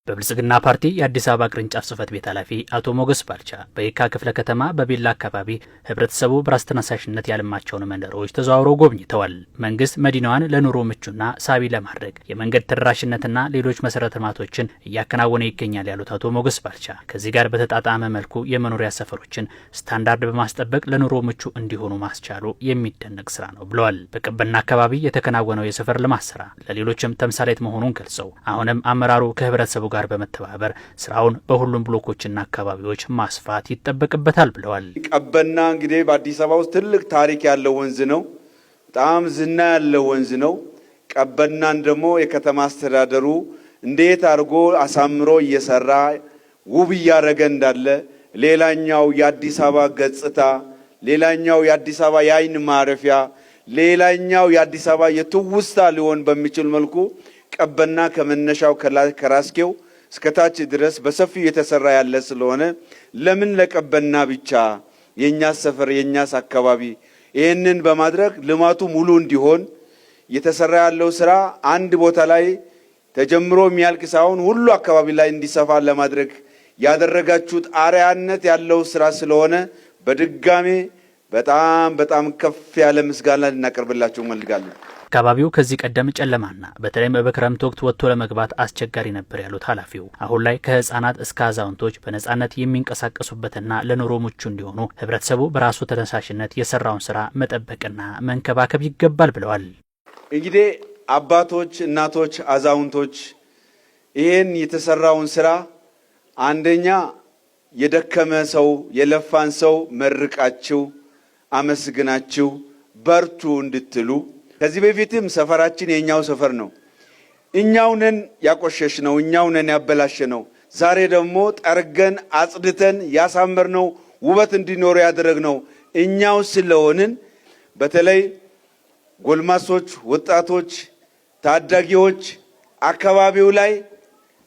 በብልጽግና ፓርቲ የአዲስ አበባ ቅርንጫፍ ጽህፈት ቤት ኃላፊ አቶ ሞገስ ባልቻ በየካ ክፍለ ከተማ በቤላ አካባቢ ህብረተሰቡ በራስ ተነሳሽነት ያለማቸውን መንደሮች ተዘዋውረው ጎብኝተዋል። መንግስት መዲናዋን ለኑሮ ምቹና ሳቢ ለማድረግ የመንገድ ተደራሽነትና ሌሎች መሰረተ ልማቶችን እያከናወነ ይገኛል ያሉት አቶ ሞገስ ባልቻ ከዚህ ጋር በተጣጣመ መልኩ የመኖሪያ ሰፈሮችን ስታንዳርድ በማስጠበቅ ለኑሮ ምቹ እንዲሆኑ ማስቻሉ የሚደነቅ ስራ ነው ብለዋል። በቀበና አካባቢ የተከናወነው የሰፈር ልማት ስራ ለሌሎችም ተምሳሌት መሆኑን ገልጸው አሁንም አመራሩ ከህብረተሰቡ ጋር በመተባበር ስራውን በሁሉም ብሎኮችና አካባቢዎች ማስፋት ይጠበቅበታል ብለዋል። ቀበና እንግዲህ በአዲስ አበባ ውስጥ ትልቅ ታሪክ ያለው ወንዝ ነው። በጣም ዝና ያለው ወንዝ ነው። ቀበናን ደግሞ የከተማ አስተዳደሩ እንዴት አድርጎ አሳምሮ እየሰራ ውብ እያደረገ እንዳለ ሌላኛው የአዲስ አበባ ገጽታ፣ ሌላኛው የአዲስ አበባ የአይን ማረፊያ፣ ሌላኛው የአዲስ አበባ የትውስታ ሊሆን በሚችል መልኩ ቀበና ከመነሻው ከራስኬው እስከታች ድረስ በሰፊው የተሰራ ያለ ስለሆነ ለምን ለቀበና ብቻ የኛስ ሰፈር የኛስ አካባቢ ይሄንን በማድረግ ልማቱ ሙሉ እንዲሆን የተሰራ ያለው ስራ አንድ ቦታ ላይ ተጀምሮ የሚያልቅ ሳይሆን ሁሉ አካባቢ ላይ እንዲሰፋ ለማድረግ ያደረጋችሁት አርአያነት ያለው ስራ ስለሆነ በድጋሜ በጣም ከፍ ያለ ምስጋና ልናቀርብላችሁ እንፈልጋለን። አካባቢው ከዚህ ቀደም ጨለማና በተለይም በክረምት ወቅት ወጥቶ ለመግባት አስቸጋሪ ነበር ያሉት ኃላፊው አሁን ላይ ከህፃናት እስከ አዛውንቶች በነጻነት የሚንቀሳቀሱበትና ለኑሮ ምቹ እንዲሆኑ ህብረተሰቡ በራሱ ተነሳሽነት የሰራውን ስራ መጠበቅና መንከባከብ ይገባል ብለዋል። እንግዲህ አባቶች፣ እናቶች፣ አዛውንቶች ይሄን የተሰራውን ስራ አንደኛ የደከመ ሰው የለፋን ሰው መርቃችሁ አመስግናችሁ በርቱ እንድትሉ ከዚህ በፊትም ሰፈራችን የኛው ሰፈር ነው። እኛው ነን ያቆሸሽ ነው፣ እኛው ነን ያበላሽ ነው። ዛሬ ደግሞ ጠርገን አጽድተን ያሳመርነው ውበት እንዲኖር ያደረግነው እኛው ስለሆንን በተለይ ጎልማሶች፣ ወጣቶች፣ ታዳጊዎች አካባቢው ላይ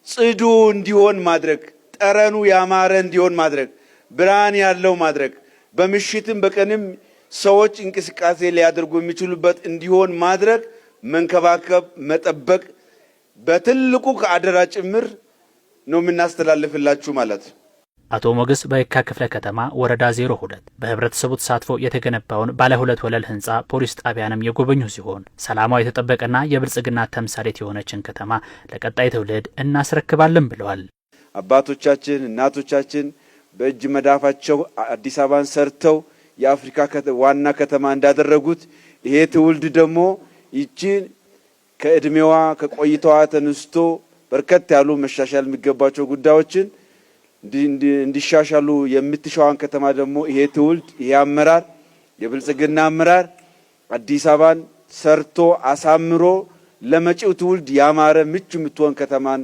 ጽዱ እንዲሆን ማድረግ፣ ጠረኑ ያማረ እንዲሆን ማድረግ፣ ብርሃን ያለው ማድረግ፣ በምሽትም በቀንም ሰዎች እንቅስቃሴ ሊያደርጉ የሚችሉበት እንዲሆን ማድረግ፣ መንከባከብ፣ መጠበቅ በትልቁ ከአደራ ጭምር ነው የምናስተላልፍላችሁ ማለት ነው። አቶ ሞገስ በየካ ክፍለ ከተማ ወረዳ 02 በህብረተሰቡ ተሳትፎ የተገነባውን ባለ 2 ወለል ህንፃ ፖሊስ ጣቢያንም የጎበኙ ሲሆን ሰላማዊ የተጠበቀና የብልጽግና ተምሳሌት የሆነችን ከተማ ለቀጣይ ትውልድ እናስረክባለን ብለዋል። አባቶቻችን እናቶቻችን በእጅ መዳፋቸው አዲስ አበባን ሰርተው የአፍሪካ ዋና ከተማ እንዳደረጉት ይሄ ትውልድ ደግሞ ይቺን ከእድሜዋ ከቆይታዋ ተነስቶ በርከት ያሉ መሻሻል የሚገባቸው ጉዳዮችን እንዲሻሻሉ የምትሻዋን ከተማ ደግሞ ይሄ ትውልድ ይሄ አመራር የብልጽግና አመራር አዲስ አበባን ሰርቶ አሳምሮ ለመጪው ትውልድ ያማረ ምቹ የምትሆን ከተማን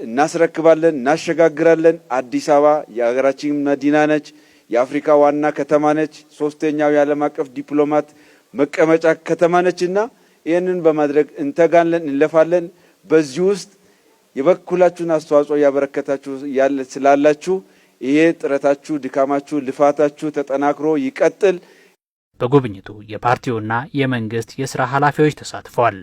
እናስረክባለን፣ እናሸጋግራለን። አዲስ አበባ የሀገራችን መዲና ነች። የአፍሪካ ዋና ከተማ ነች። ሶስተኛው የዓለም አቀፍ ዲፕሎማት መቀመጫ ከተማ ነችና ይህንን በማድረግ እንተጋለን፣ እንለፋለን። በዚህ ውስጥ የበኩላችሁን አስተዋጽኦ ያበረከታችሁ ስላላችሁ ይሄ ጥረታችሁ፣ ድካማችሁ፣ ልፋታችሁ ተጠናክሮ ይቀጥል። በጉብኝቱ የፓርቲውና የመንግስት የስራ ኃላፊዎች ተሳትፈዋል።